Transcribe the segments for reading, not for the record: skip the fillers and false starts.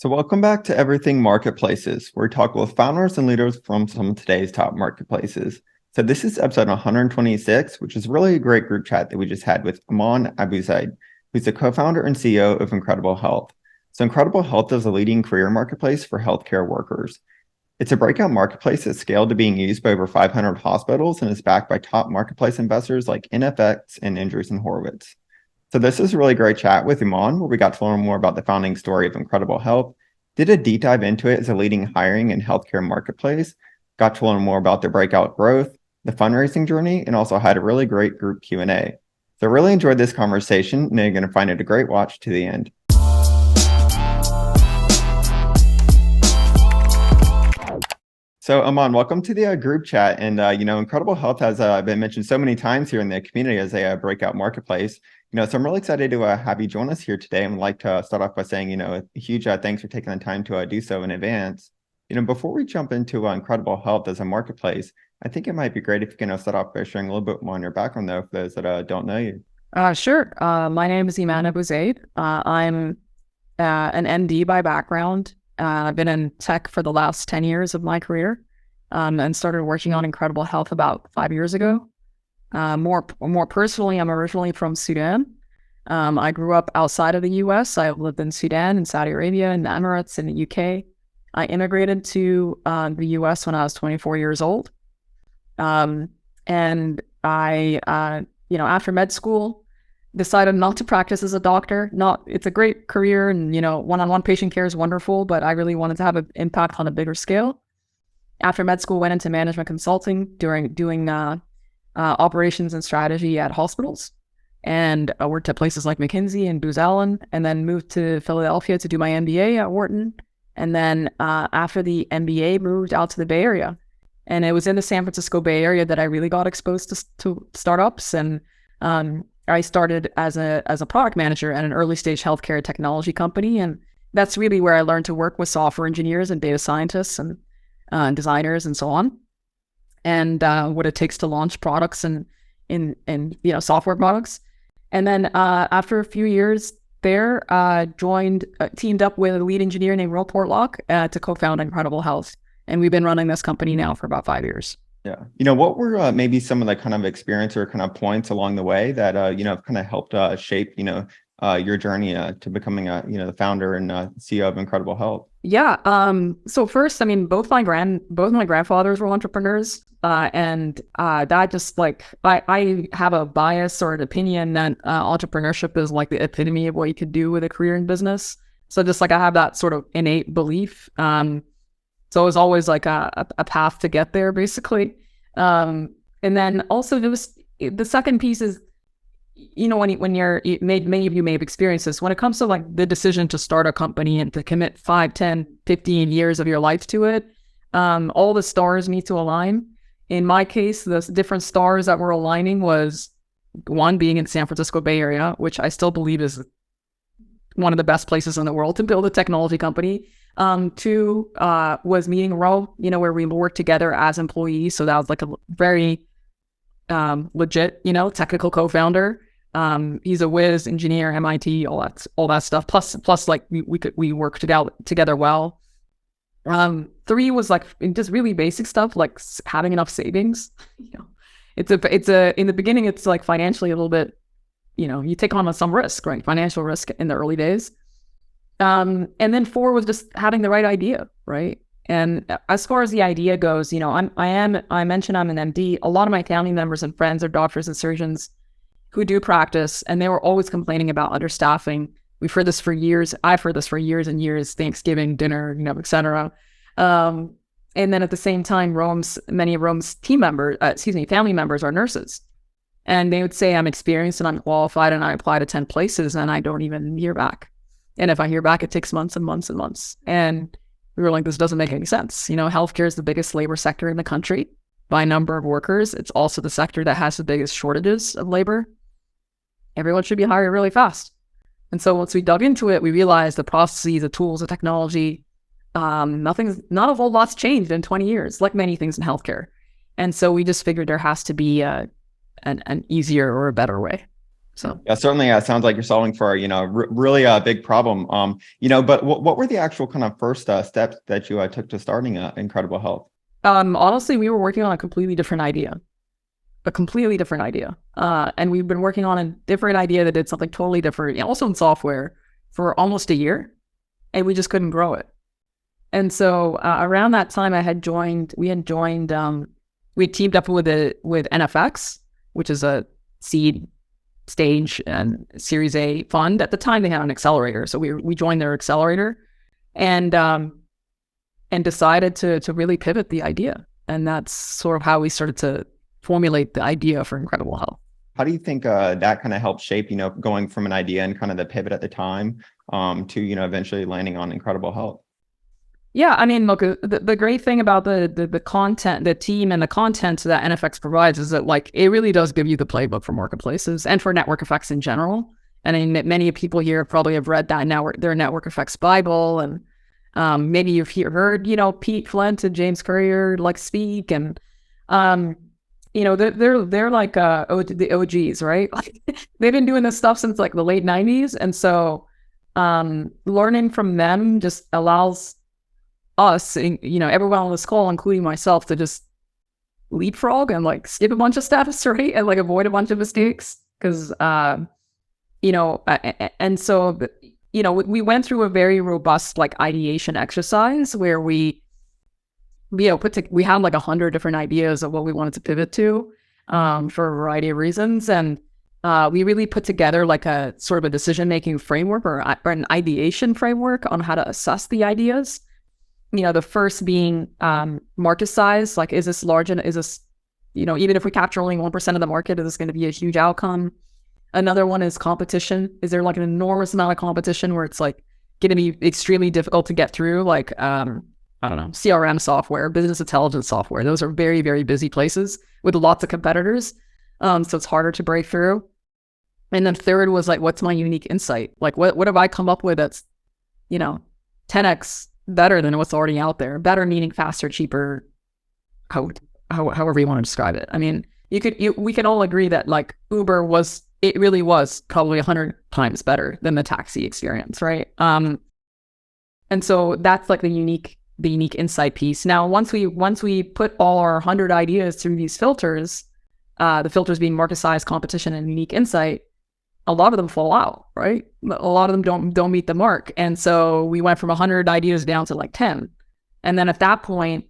So, welcome back to Everything Marketplaces, where we talk with founders and leaders from some of today's top marketplaces. So, this is episode 126, which is really a great group chat that we just had with Iman Abuzeid, who's the co-founder and CEO of Incredible Health. So, Incredible Health is a leading career marketplace for healthcare workers. It's a breakout marketplace that's scaled to being used by over 500 hospitals and is backed by top marketplace investors like NFX and Andreessen Horowitz. So this is a really great chat with Iman, where we got to learn more about the founding story of Incredible Health, did a deep dive into it as a leading hiring and healthcare marketplace, got to learn more about their breakout growth, the fundraising journey, and also had a really great group Q&A. So I really enjoyed this conversation, and you're going to find it a great watch to the end. So Aman, welcome to the group chat. And, Incredible Health has been mentioned so many times here in the community as a breakout marketplace. So I'm really excited to have you join us here today. And would like to start off by saying, a huge thanks for taking the time to do so in advance. Before we jump into Incredible Health as a marketplace, I think it might be great if you can start off by sharing a little bit more on your background, though, for those that don't know you. Sure. My name is Iman Abuzeid. I'm an MD by background. I've been in tech for the last 10 years of my career and started working on Incredible Health about 5 years ago. More personally, I'm originally from Sudan. I grew up outside of the US. I lived in Sudan, in Saudi Arabia, in the Emirates, in the UK. I immigrated to the US when I was 24 years old. And I, after med school, decided not to practice as a doctor. It's a great career, and one-on-one patient care is wonderful, but I really wanted to have an impact on a bigger scale. After med school, went into management consulting, doing operations and strategy at hospitals, and I worked at places like McKinsey and Booz Allen, and then moved to Philadelphia to do my MBA at Wharton. And then after the MBA, moved out to the Bay Area. And it was in the San Francisco Bay Area that I really got exposed to startups. And I started as a product manager at an early stage healthcare technology company. And that's really where I learned to work with software engineers and data scientists and designers and so on. And what it takes to launch products and software products. And then after a few years there, teamed up with a lead engineer named Will Portlock to co-found Incredible Health. And we've been running this company now for about 5 years. Yeah. What were maybe some of the kind of experience or kind of points along the way that, kind of helped shape, your journey to becoming, the founder and CEO of Incredible Health? Yeah. So first, both my grandfathers were entrepreneurs. And that just I have a bias or an opinion that entrepreneurship is like the epitome of what you could do with a career in business. So just I have that sort of innate belief. So it was always like a path to get there, basically. And then also the second piece is, when many of you may have experienced this, when it comes to the decision to start a company and to commit 5, 10, 15 years of your life to it, all the stars need to align. In my case, the different stars that were aligning was, one, being in the San Francisco Bay Area, which I still believe is one of the best places in the world to build a technology company. Two, was meeting Ro, where we worked together as employees. So that was a very legit, technical co-founder. He's a whiz, engineer, MIT, all that stuff. Plus we worked together well. 3 was just really basic stuff, like having enough savings. It's in the beginning, it's financially a little bit, you take on some risk, right? Financial risk in the early days. And then 4 was just having the right idea, right? And as far as the idea goes, I mentioned I'm an MD. A lot of my family members and friends are doctors and surgeons who do practice, and they were always complaining about understaffing. We've heard this for years. I've heard this for years and years, Thanksgiving dinner, et cetera. And then at the same time, many of Rome's family members are nurses. And they would say, I'm experienced and I'm qualified, and I apply to 10 places and I don't even hear back. And if I hear back, it takes months and months and months. And we were like, this doesn't make any sense. Healthcare is the biggest labor sector in the country by number of workers. It's also the sector that has the biggest shortages of labor. Everyone should be hired really fast. And so once we dug into it, we realized the processes, the tools, the technology, not a whole lot's changed in 20 years, like many things in healthcare. And so we just figured there has to be an easier or a better way. So Yeah, certainly sounds like you're solving for, really a big problem. But what were the actual kind of first steps that you took to starting Incredible Health? honestly, we were working on a completely different idea. And we've been working on a different idea that did something totally different, also in software, for almost a year, and we just couldn't grow it. And so around that time, we had teamed up with NFX, which is a seed stage and Series A fund. At the time, they had an accelerator, so we joined their accelerator, and decided to really pivot the idea. And that's sort of how we started to formulate the idea for Incredible Health. How do you think that kind of helped shape, going from an idea and kind of the pivot at the time to, eventually landing on Incredible Health? Yeah, I mean, look, the great thing about the content, the team and the content that NFX provides is that, like, it really does give you the playbook for marketplaces and for network effects in general. And I mean, many people here probably have read that their network effects Bible, and maybe you've heard, Pete Flint and James Currier speak, and they're like the OGs, right? Like, they've been doing this stuff since like the late 90s, and so learning from them just allows us, everyone on this call, including myself, to just leapfrog and like skip a bunch of steps, right? And like avoid a bunch of mistakes. Because, and so, we went through a very robust like ideation exercise where we had like 100 different ideas of what we wanted to pivot to for a variety of reasons. And we really put together like a sort of a decision-making framework or an ideation framework on how to assess the ideas. The first being market size. Like, is this large, and is this, even if we capture only 1% of the market, is this going to be a huge outcome? Another one is competition. Is there like an enormous amount of competition where it's like going to be extremely difficult to get through? Like, I don't know, CRM software, business intelligence software. Those are very, very busy places with lots of competitors. So it's harder to break through. And then third was like, what's my unique insight? Like, what have I come up with that's, 10x better than what's already out there? Better meaning faster, cheaper, however you want to describe it. I mean, we can all agree that like Uber really was probably 100 times better than the taxi experience, right? And so that's like the unique insight piece. Now, once we put all our 100 ideas through these filters, the filters being market size, competition, and unique insight, a lot of them fall out, right? A lot of them don't meet the mark. And so we went from 100 ideas down to like 10. And then at that point,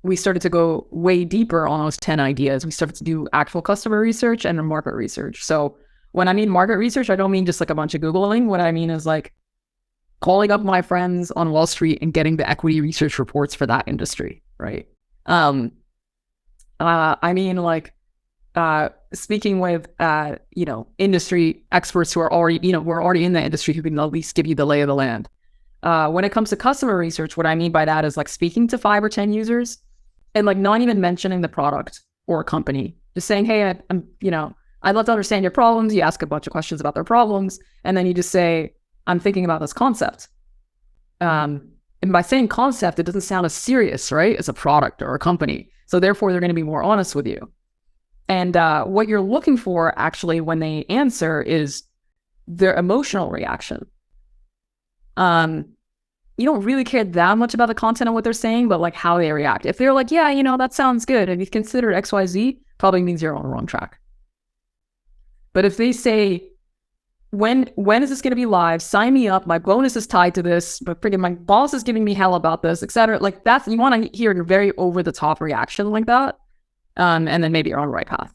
we started to go way deeper on those 10 ideas. We started to do actual customer research and market research. So when I mean market research, I don't mean just like a bunch of Googling. What I mean is like calling up my friends on Wall Street and getting the equity research reports for that industry, right? I mean, like, speaking with, industry experts who are already in the industry, who can at least give you the lay of the land. When it comes to customer research, what I mean by that is like speaking to 5 or 10 users and like not even mentioning the product or company, just saying, hey, I'd love to understand your problems. You ask a bunch of questions about their problems, and then you just say, I'm thinking about this concept. And by saying concept, it doesn't sound as serious, right, as a product or a company. So therefore, they're going to be more honest with you. And what you're looking for, actually, when they answer is their emotional reaction. You don't really care that much about the content of what they're saying, but like how they react. If they're like, yeah, that sounds good, and you've considered XYZ, probably means you're on the wrong track. But if they say, when is this going to be live? Sign me up. My bonus is tied to this, but freaking my boss is giving me hell about this, etc. Like, that's, you want to hear a very over the top reaction like that. And then maybe you're on the right path.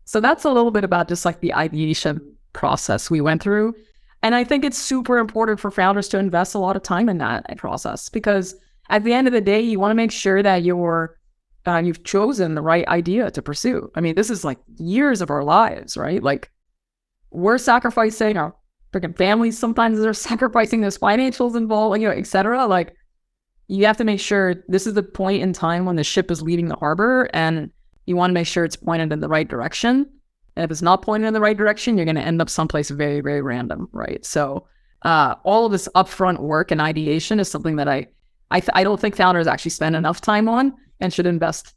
So that's a little bit about just like the ideation process we went through. And I think it's super important for founders to invest a lot of time in that process, because at the end of the day, you want to make sure that you've chosen the right idea to pursue. I mean, this is like years of our lives, right? Like, we're sacrificing our freaking families. Sometimes they're sacrificing those financials involved, etc. Like, you have to make sure this is the point in time when the ship is leaving the harbor, and you want to make sure it's pointed in the right direction. And if it's not pointed in the right direction, you're going to end up someplace very, very random, right? So all of this upfront work and ideation is something that I don't think founders actually spend enough time on, and should invest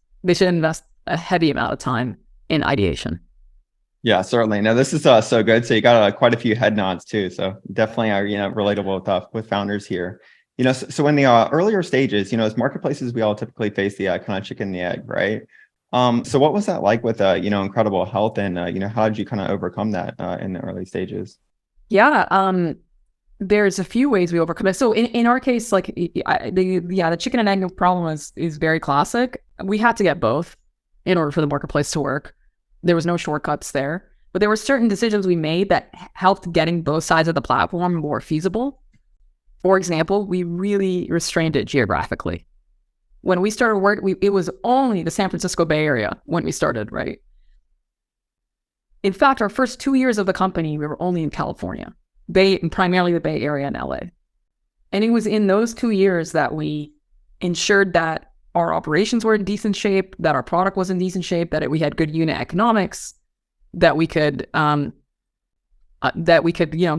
a heavy amount of time in ideation. Yeah, certainly. No, this is so good. So you got quite a few head nods too. So definitely are, relatable with founders here. So in the earlier stages, as marketplaces, we all typically face the kind of chicken and the egg, right? So what was that like with Incredible Health, and how did you kind of overcome that in the early stages? Yeah, there's a few ways we overcome it. So in our case, like the chicken and egg problem is very classic. We had to get both in order for the marketplace to work. There was no shortcuts there, but there were certain decisions we made that helped getting both sides of the platform more feasible. For example, we really restrained it geographically. When we started work, it was only the San Francisco Bay Area when we started, right? In fact, our first 2 years of the company, we were only in California, primarily the Bay Area and LA. And it was in those 2 years that we ensured that our operations were in decent shape, that our product was in decent shape, that we had good unit economics, that we could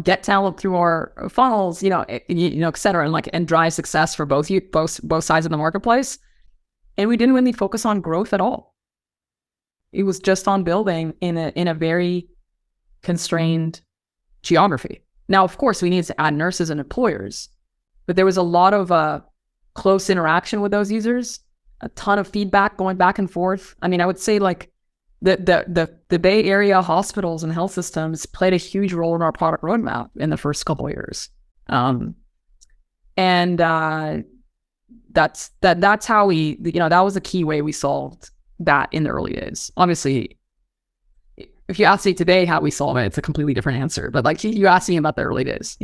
get talent through our funnels, et cetera, and drive success for both sides of the marketplace. And we didn't really focus on growth at all. It was just on building in a very constrained geography. Now, of course, we needed to add nurses and employers, but there was a lot of close interaction with those users, a ton of feedback going back and forth. I mean, I would say like the Bay Area hospitals and health systems played a huge role in our product roadmap in the first couple of years. That's how we, that was a key way we solved that in the early days. Obviously, if you ask me today how we solve it, it's a completely different answer. But like you asked me about the early days,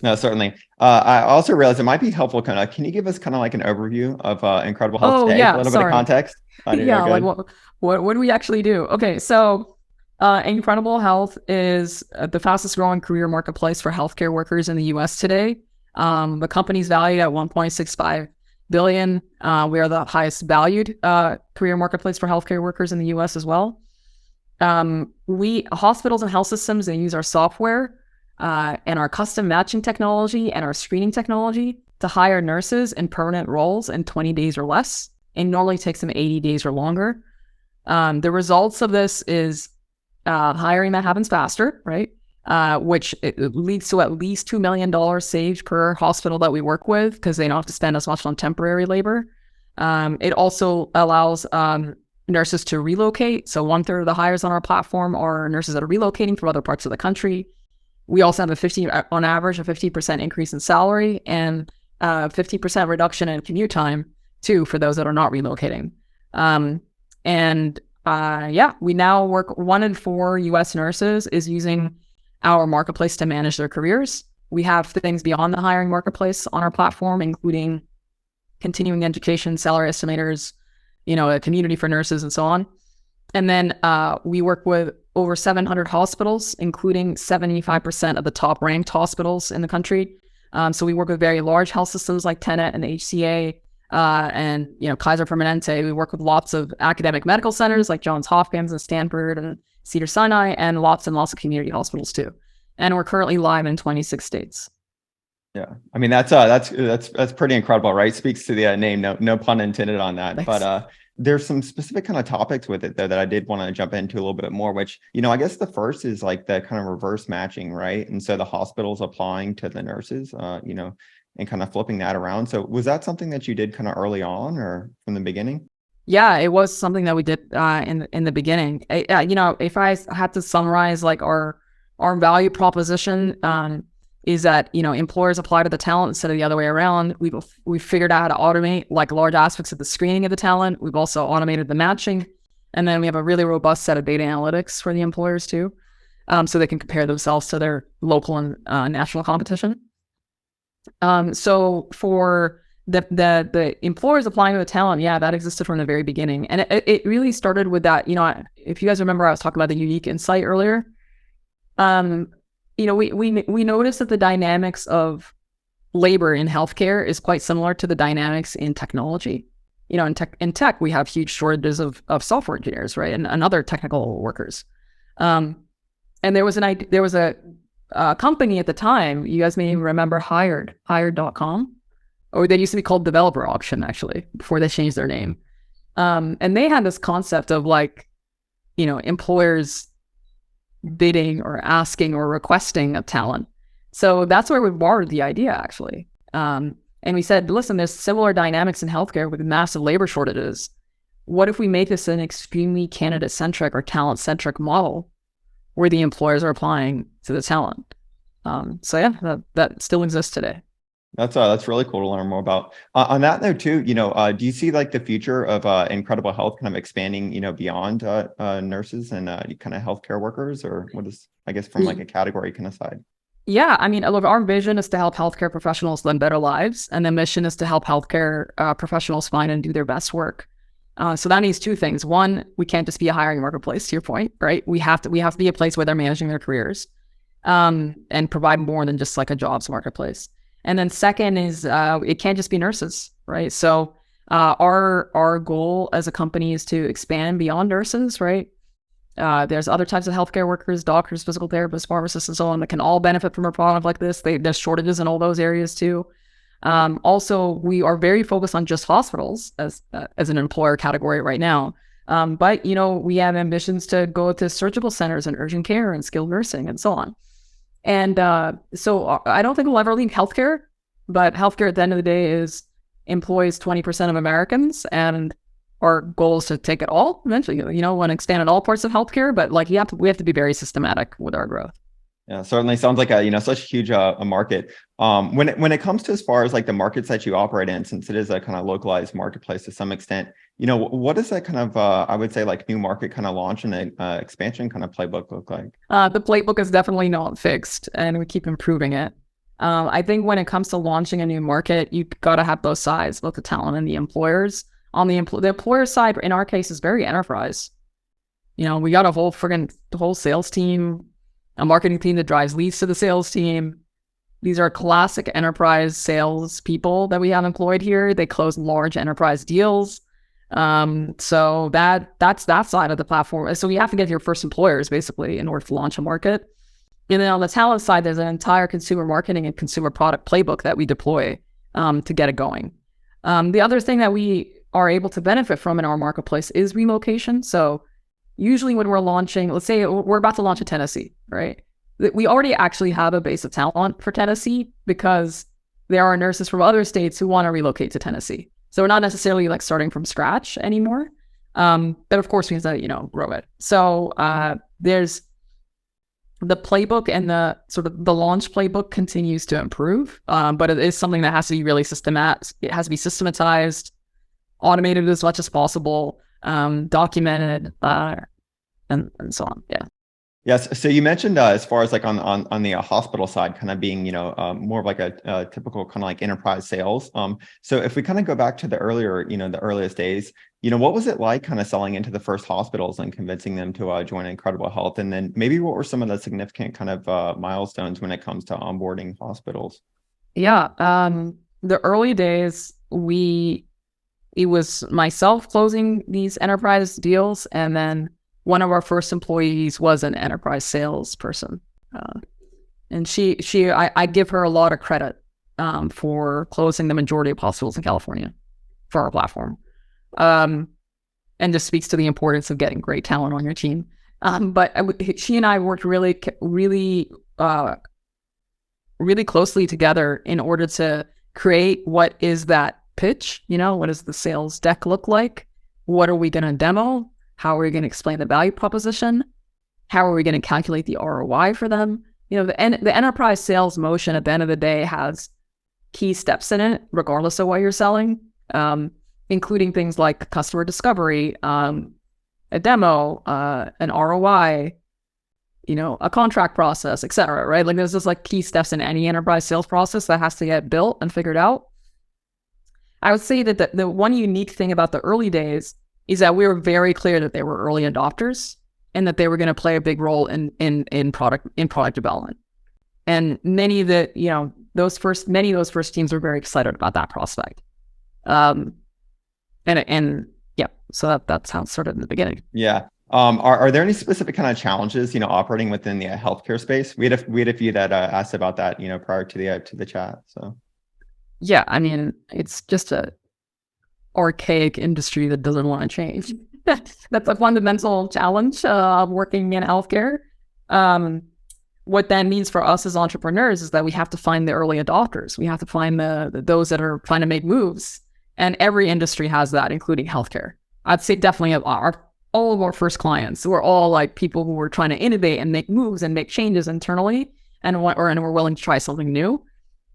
No, certainly. I also realized it might be helpful. Can you give us kind of like an overview of Incredible Health today? Yeah, a little bit of context. Yeah, like what do we actually do? Okay, so Incredible Health is the fastest growing career marketplace for healthcare workers in the U.S. today. The company's valued at $1.65 billion. We are the highest valued career marketplace for healthcare workers in the U.S. as well. Hospitals and health systems, they use our software and our custom matching technology and our screening technology to hire nurses in permanent roles in 20 days or less. It normally takes them 80 days or longer. The results of this is hiring that happens faster, right? Which it leads to at least $2 million saved per hospital that we work with because they don't have to spend as much on temporary labor. It also allows nurses to relocate. So 1/3 of the hires on our platform are nurses that are relocating from other parts of the country. We also have on average, a 50% increase in salary and 50% reduction in commute time too for those that are not relocating. We now work 1 in 4 U.S. nurses is using our marketplace to manage their careers. We have things beyond the hiring marketplace on our platform, including continuing education, salary estimators, a community for nurses and so on. And then we work with over 700 hospitals, including 75% of the top ranked hospitals in the country. So we work with very large health systems like Tenet and the HCA and Kaiser Permanente. We work with lots of academic medical centers like Johns Hopkins and Stanford and Cedars-Sinai, and lots of community hospitals too. And we're currently live in 26 states. Yeah, I mean that's pretty incredible, right? Speaks to the name. No pun intended on that. Thanks. But there's some specific kind of topics with it though that I did want to jump into a little bit more. Which I guess the first is like the kind of reverse matching, right? And so the hospitals applying to the nurses, and kind of flipping that around. So was that something that you did kind of early on or from the beginning? Yeah, it was something that we did in the beginning. If I had to summarize like our value proposition, is that employers apply to the talent instead of the other way around. We've figured out how to automate like large aspects of the screening of the talent. We've also automated the matching, and then we have a really robust set of data analytics for the employers too, so they can compare themselves to their local and national competition. So for the employers applying to the talent, yeah, that existed from the very beginning, and it really started with that. If you guys remember, I was talking about the unique insight earlier. We noticed that the dynamics of labor in healthcare is quite similar to the dynamics in technology. In tech, we have huge shortages of software engineers, right, and other technical workers. And there was a company at the time, you guys may remember Hired.com, or they used to be called Developer Auction, actually, before they changed their name. And they had this concept of like, employers bidding or asking or requesting of talent. So that's where we borrowed the idea, actually. And we said, listen, there's similar dynamics in healthcare with massive labor shortages. What if we make this an extremely candidate-centric or talent-centric model where the employers are applying to the talent? So yeah, that still exists today. That's really cool to learn more about. On that note too, do you see like the future of Incredible Health kind of expanding, beyond nurses and kind of healthcare workers, or what is, I guess, from like a category kind of side? Yeah, I mean, look, our vision is to help healthcare professionals live better lives, and the mission is to help healthcare professionals find and do their best work. So that means two things. One, we can't just be a hiring marketplace, to your point, right? We have to be a place where they're managing their careers, and provide more than just like a jobs marketplace. And then second is it can't just be nurses, right? So our goal as a company is to expand beyond nurses, right? There's other types of healthcare workers, doctors, physical therapists, pharmacists, and so on that can all benefit from a product like this. There's shortages in all those areas too. Also, we are very focused on just hospitals as an employer category right now. But we have ambitions to go to surgical centers and urgent care and skilled nursing and so on. And so I don't think we'll ever leave healthcare, but healthcare at the end of the day employs 20% of Americans, and our goal is to take it all eventually. Want to expand in all parts of healthcare, but like we have to be very systematic with our growth. Yeah, certainly sounds like such a huge a market. When it comes to as far as like the markets that you operate in, since it is a kind of localized marketplace to some extent, what does that kind of I would say like new market kind of launch and expansion kind of playbook look like? The playbook is definitely not fixed, and we keep improving it. I think when it comes to launching a new market, you got to have both sides, both the talent and the employers. On the employer side, in our case, is very enterprise. We got a whole sales team, a marketing team that drives leads to the sales team. These are classic enterprise sales people that we have employed here. They close large enterprise deals. So that's that side of the platform. So you have to get your first employers basically in order to launch a market. And then on the talent side, there's an entire consumer marketing and consumer product playbook that we deploy to get it going. The other thing that we are able to benefit from in our marketplace is relocation. So usually when we're launching, let's say we're about to launch in Tennessee, right? We already actually have a base of talent for Tennessee because there are nurses from other states who want to relocate to Tennessee. So we're not necessarily like starting from scratch anymore. But of course we have to, grow it. So there's the playbook, and the sort of the launch playbook continues to improve. But it is something that has to be really systematic. It has to be systematized, automated as much as possible, documented, and so on. Yeah. Yes. So you mentioned as far as like on the hospital side, kind of being more of like a typical kind of like enterprise sales. So if we kind of go back to the earliest days, what was it like kind of selling into the first hospitals and convincing them to join Incredible Health, and then maybe what were some of the significant kind of milestones when it comes to onboarding hospitals? Yeah. The early days, it was myself closing these enterprise deals, and then one of our first employees was an enterprise salesperson. And I give her a lot of credit for closing the majority of hospitals in California for our platform. And just speaks to the importance of getting great talent on your team. But she and I worked really, really, really closely together in order to create what is that pitch. What does the sales deck look like? What are we going to demo? How are we going to explain the value proposition? How are we going to calculate the ROI for them? The enterprise sales motion at the end of the day has key steps in it, regardless of what you're selling, including things like customer discovery, a demo, an ROI, a contract process, etc. Right? Like there's just like key steps in any enterprise sales process that has to get built and figured out. I would say that the one unique thing about the early days is that we were very clear that they were early adopters and that they were going to play a big role in product development. And many of those first teams were very excited about that prospect. And yeah, so that's how it started in the beginning. Yeah. Are there any specific kind of challenges, operating within the healthcare space? We had a few that asked about that, prior to the chat. So. Yeah, I mean, it's just a archaic industry that doesn't want to change. That's a fundamental challenge of working in healthcare. What that means for us as entrepreneurs is that we have to find the early adopters. We have to find those that are trying to make moves. And every industry has that, including healthcare. I'd say definitely all of our first clients were all like people who were trying to innovate and make moves and make changes internally, and we're willing to try something new.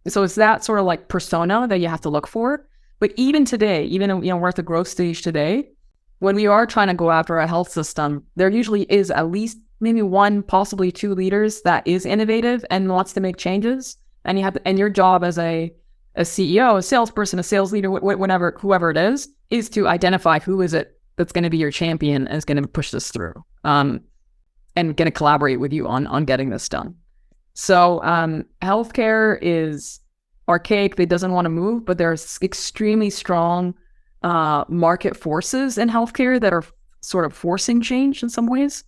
So it's that sort of like persona that you have to look for. But even today, even we're at the growth stage today, when we are trying to go after a health system, there usually is at least maybe one, possibly two leaders that is innovative and wants to make changes. And and your job as a CEO, a salesperson, a sales leader, whoever it is to identify who is it that's going to be your champion and is going to push this through, and going to collaborate with you on getting this done. So healthcare is archaic. It doesn't want to move, but there's extremely strong market forces in healthcare that are sort of forcing change in some ways.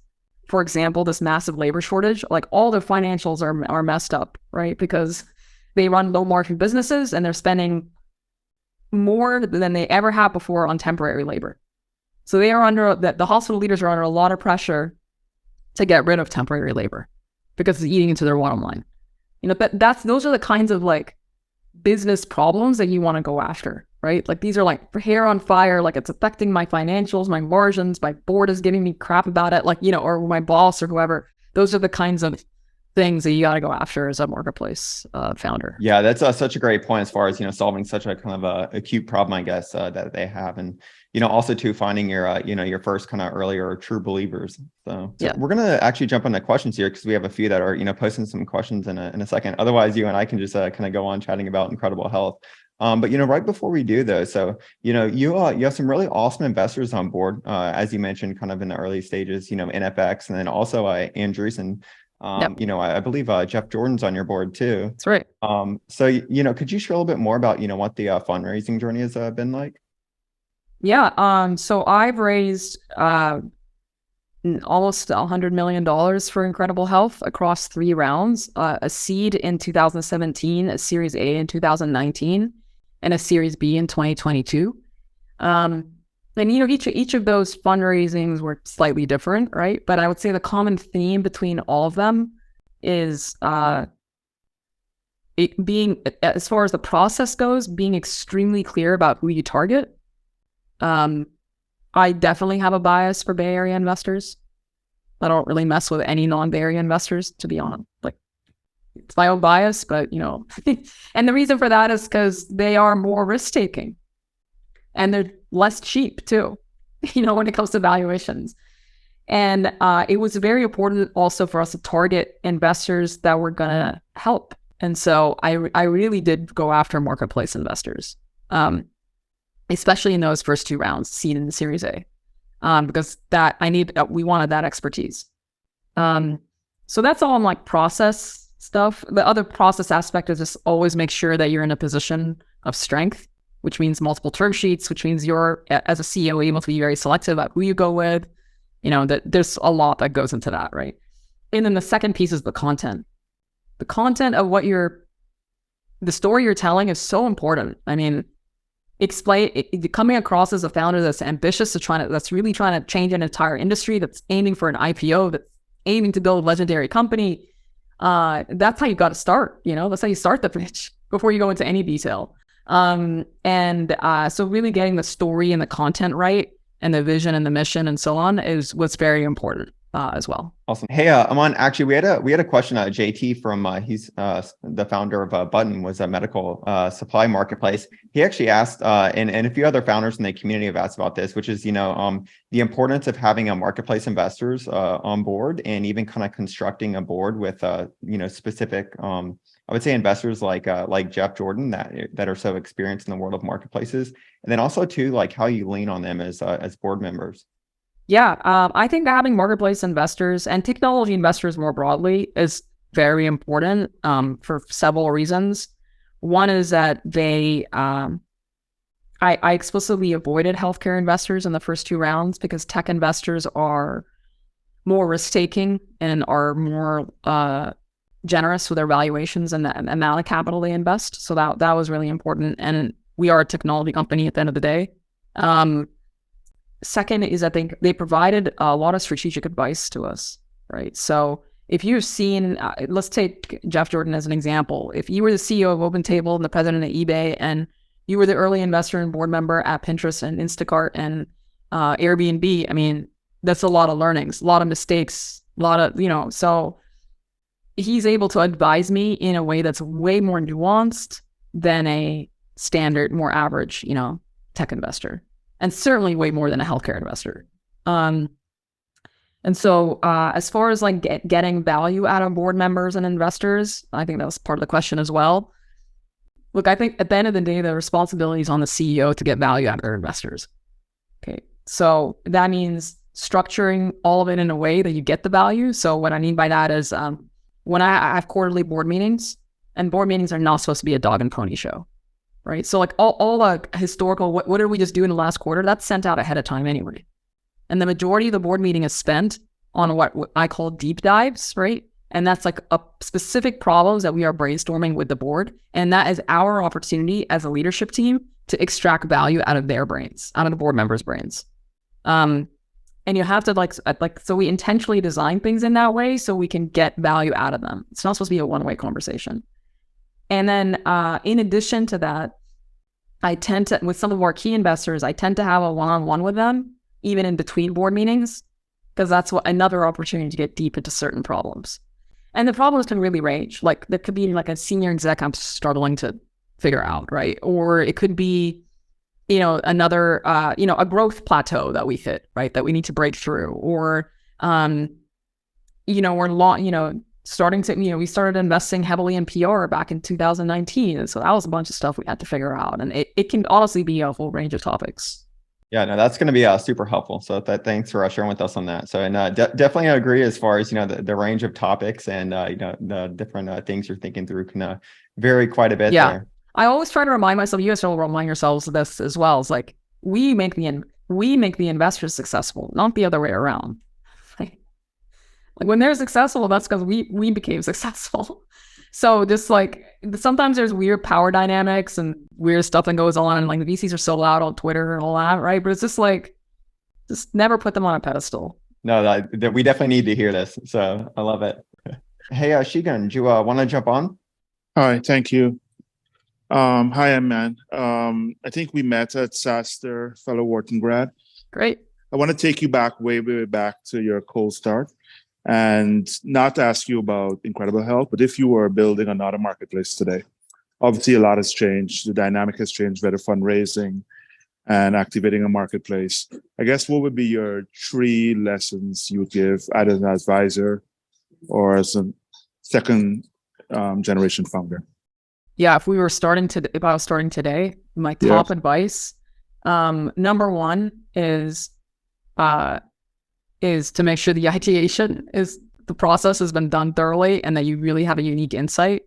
For example, this massive labor shortage, like all their financials are messed up, right? Because they run low margin businesses and they're spending more than they ever have before on temporary labor. So they are the hospital leaders are under a lot of pressure to get rid of temporary labor because it's eating into their bottom line. Those are the kinds of like business problems that you want to go after, right? Like these are like hair on fire, like it's affecting my financials, my margins, my board is giving me crap about it, like, or my boss or whoever. Those are the kinds of things that you got to go after as a marketplace founder. Yeah, that's such a great point as far as, solving such a kind of a acute problem, I guess, that they have. And, also too, finding your, your first kind of earlier true believers. So Yeah. We're going to actually jump into questions here because we have a few that are, posting some questions in a second. Otherwise, you and I can just kind of go on chatting about incredible health. But, right before we do though, so, you have some really awesome investors on board, as you mentioned, kind of in the early stages, NFX, and then also Andreessen. Yep. I believe Jeff Jordan's on your board too. That's right. So, could you share a little bit more about, what the fundraising journey has been like? Yeah. So I've raised almost $100 million for Incredible Health across 3 rounds, a seed in 2017, a Series A in 2019, and a Series B in 2022. And each of those fundraisings were slightly different, right? But I would say the common theme between all of them is it being, as far as the process goes, being extremely clear about who you target. I definitely have a bias for Bay Area investors. I don't really mess with any non-Bay Area investors, to be honest. Like, it's my own bias, but and the reason for that is because they are more risk-taking. And they're less cheap too, when it comes to valuations. And it was very important also for us to target investors that were going to help. And so I really did go after marketplace investors, especially in those first 2 rounds, seed and Series A, because we wanted that expertise. So that's all on like process stuff. The other process aspect is just always make sure that you're in a position of strength, which means multiple term sheets, which means you're, as a CEO, able to be very selective about who you go with. That there's a lot that goes into that, right? And then the second piece is the content. The content of the story you're telling is so important. I mean, coming across as a founder that's ambitious that's really trying to change an entire industry, that's aiming for an IPO, that's aiming to build a legendary company. That's how you got to start. That's how you start the pitch before you go into any detail. So really getting the story and the content right, and the vision and the mission and so on is what's very important as well. Awesome. Hey, Iman, actually, we had a question. JT from he's the founder of Button, was a medical supply marketplace. He actually asked, and a few other founders in the community have asked about this, which is the importance of having a marketplace investors on board, and even kind of constructing a board with specific I would say investors like Jeff Jordan that are so experienced in the world of marketplaces, and then also too like how you lean on them as board members. Yeah, I think having marketplace investors and technology investors more broadly is very important for several reasons. One is that I explicitly avoided healthcare investors in the first 2 rounds because tech investors are more risk-taking and are more generous with their valuations and the amount of capital they invest. So that was really important. And we are a technology company at the end of the day. Second is I think they provided a lot of strategic advice to us, right? So if you've seen, let's take Jeff Jordan as an example. If you were the CEO of OpenTable and the president of eBay, and you were the early investor and board member at Pinterest and Instacart and Airbnb, I mean, that's a lot of learnings, a lot of mistakes, a lot of, so he's able to advise me in a way that's way more nuanced than a standard, more average, tech investor, and certainly way more than a healthcare investor. And so as far as like getting value out of board members and investors, I think that was part of the question as well. Look, I think at the end of the day, the responsibility is on the CEO to get value out of their investors. Okay. So that means structuring all of it in a way that you get the value. So what I mean by that is when I have quarterly board meetings, and board meetings are not supposed to be a dog and pony show, right? So like all the historical, what did we just do in the last quarter? That's sent out ahead of time anyway. And the majority of the board meeting is spent on what I call deep dives, right? And that's like a specific problems that we are brainstorming with the board. And that is our opportunity as a leadership team to extract value out of their brains, out of the board members' brains. And you have to so we intentionally design things in that way so we can get value out of them. It's not supposed to be a one-way conversation. And then in addition to that, I tend to, with some of our key investors, I tend to have a one-on-one with them, even in between board meetings, because that's another opportunity to get deep into certain problems. And the problems can really range. Like there could be like a senior exec I'm struggling to figure out, right? Or it could be, another, a growth plateau that we hit, right? That we need to break through. Or, we started investing heavily in PR back in 2019. And so that was a bunch of stuff we had to figure out. And it can honestly be a whole range of topics. Yeah, no, that's going to be super helpful. So thanks for sharing with us on that. So, and definitely agree as far as, the range of topics and, the different things you're thinking through can vary quite a bit there. I always try to remind myself, you guys will remind yourselves of this as well. It's like, we make the investors successful, not the other way around. Like when they're successful, that's because we became successful. So just like, sometimes there's weird power dynamics and weird stuff that goes on. And like the VCs are so loud on Twitter and all that, right? But it's just like, just never put them on a pedestal. No, we definitely need to hear this. So I love it. Hey, Shigen, do you want to jump on? Hi, thank you. Hi, Iman. I think we met at SaaStr, fellow Wharton grad. Great. I want to take you back, way back to your cold start. And not ask you about Incredible Health, but if you were building another marketplace today, obviously a lot has changed. The dynamic has changed, better fundraising and activating a marketplace. I guess what would be your 3 lessons you would give either as an advisor or as a second generation founder? Yeah, if I was starting today, my top advice, number 1 is to make sure the ideation the process has been done thoroughly and that you really have a unique insight.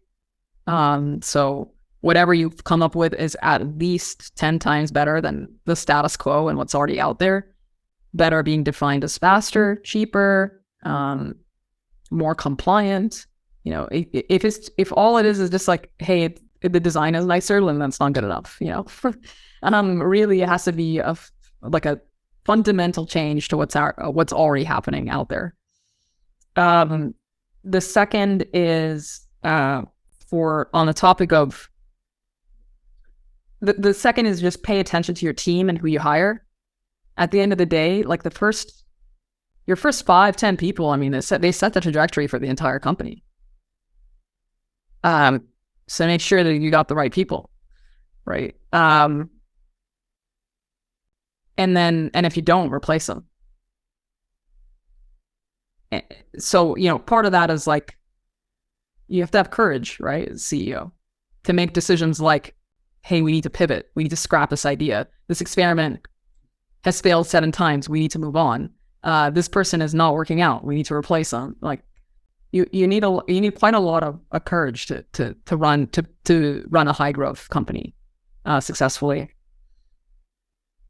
So whatever you've come up with is at least 10 times better than the status quo and what's already out there. Better being defined as faster, cheaper, more compliant. If all it is just like, hey, the design is nicer, then that's not good enough. Really, it has to be a fundamental change to what's already happening out there. The second is on the topic of the second is just pay attention to your team and who you hire. At the end of the day, like your first 5-10 people, I mean, they set the trajectory for the entire company. So make sure that you got the right people, right? And if you don't, replace them. So, part of that is like, you have to have courage, right? As CEO, to make decisions like, hey, we need to pivot. We need to scrap this idea. This experiment has failed 7 times. We need to move on. This person is not working out. We need to replace them. Like, you need quite a lot of courage to run a high growth company successfully.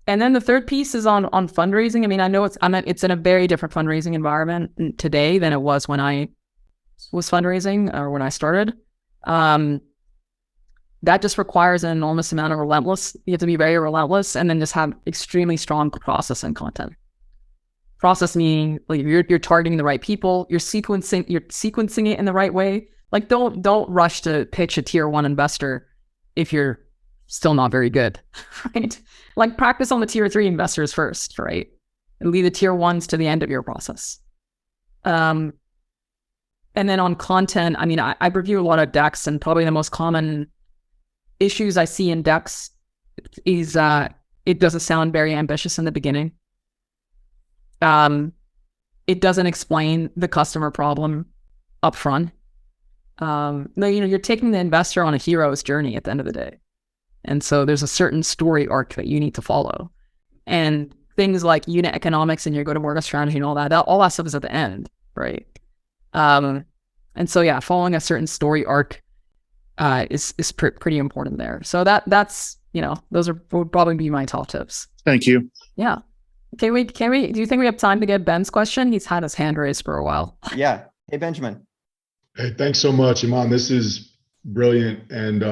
And then the third piece is on fundraising. I mean, I know it's in a very different fundraising environment today than it was when I was fundraising or when I started. That just requires an enormous amount of relentless. You have to be very relentless and then just have extremely strong process and content Process meaning like you're targeting the right people, you're sequencing it in the right way. Like don't rush to pitch a tier 1 investor if you're still not very good, right? Like practice on the tier 3 investors first, right? And leave the tier 1s to the end of your process. And then on content, I mean, I review a lot of decks, and probably the most common issues I see in decks is it doesn't sound very ambitious in the beginning. It doesn't explain the customer problem up front. You're taking the investor on a hero's journey at the end of the day. And so there's a certain story arc that you need to follow. And things like unit economics and your go-to-market strategy and all that stuff is at the end, right? And so yeah, following a certain story arc is pretty important there. So that's those would probably be my top tips. Thank you. Yeah. Do you think we have time to get Ben's question? He's had his hand raised for a while. Yeah. Hey, Benjamin. Hey, thanks so much, Iman. This is brilliant. And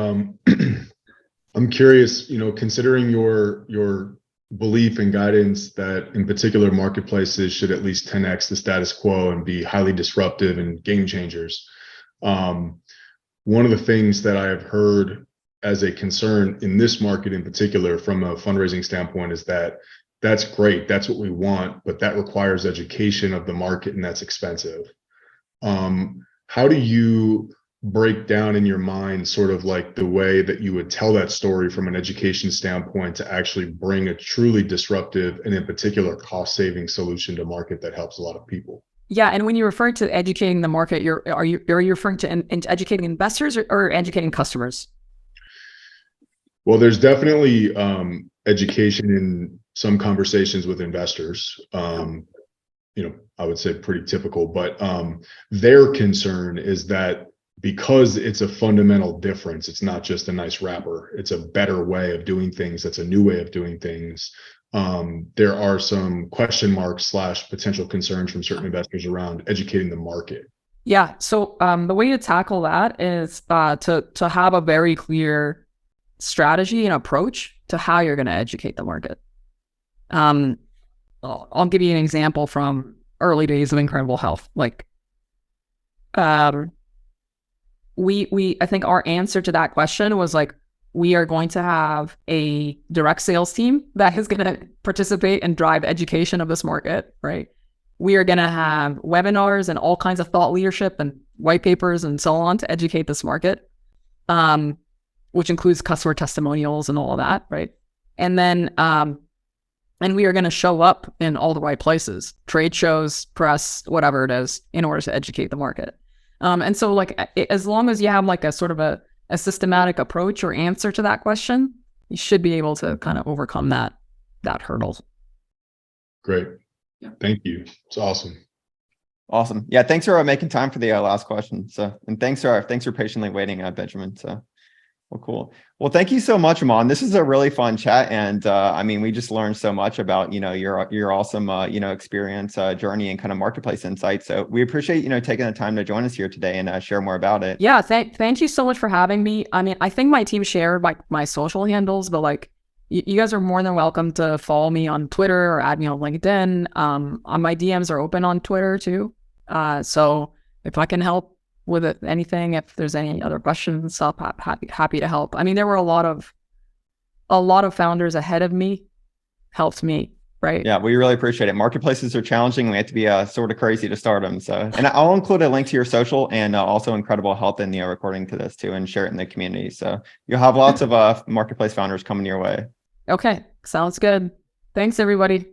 I'm curious, considering your belief and guidance that in particular marketplaces should at least 10x the status quo and be highly disruptive and game changers. One of the things that I have heard as a concern in this market in particular from a fundraising standpoint is that that's great, that's what we want, but that requires education of the market, and that's expensive. How do you break down in your mind sort of like the way that you would tell that story from an education standpoint to actually bring a truly disruptive and in particular cost-saving solution to market that helps a lot of people? Yeah, and when you refer to educating the market, are you referring to educating investors or educating customers? Well, there's definitely education in some conversations with investors. I would say pretty typical, but their concern is that because it's a fundamental difference, it's not just a nice wrapper, it's a better way of doing things, that's a new way of doing things. There are some question marks / potential concerns from certain investors around educating the market. Yeah, so the way to tackle that is to have a very clear strategy and approach to how you're going to educate the market. I'll give you an example from early days of Incredible Health. Like, I think our answer to that question was like, we are going to have a direct sales team that is going to participate and drive education of this market, right? We are going to have webinars and all kinds of thought leadership and white papers and so on to educate this market, which includes customer testimonials and all of that, right? And then, and we are going to show up in all the right places, trade shows, press, whatever it is, in order to educate the market. And so like, as long as you have like a sort of a systematic approach or answer to that question, you should be able to kind of overcome that hurdle. Great. Yeah. Thank you. It's awesome. Awesome. Yeah. Thanks for making time for the last question. So, and thanks for patiently waiting, Benjamin. So, well, cool. Well, thank you so much, Iman. This is a really fun chat. And I mean, we just learned so much about, your awesome, experience, journey and kind of marketplace insights. So we appreciate, taking the time to join us here today and share more about it. Yeah. Thank you so much for having me. I mean, I think my team shared my social handles, but like, you guys are more than welcome to follow me on Twitter or add me on LinkedIn. My DMs are open on Twitter too. So if I can help with anything, if there's any other questions, I'll happy to help. I mean, there were a lot of founders ahead of me helped me, right? Yeah, we really appreciate it. Marketplaces are challenging. We have to be sort of crazy to start them. So, and I'll include a link to your social and also Incredible Health in the recording to this too, and share it in the community. So you'll have lots of marketplace founders coming your way. Okay, sounds good. Thanks, everybody.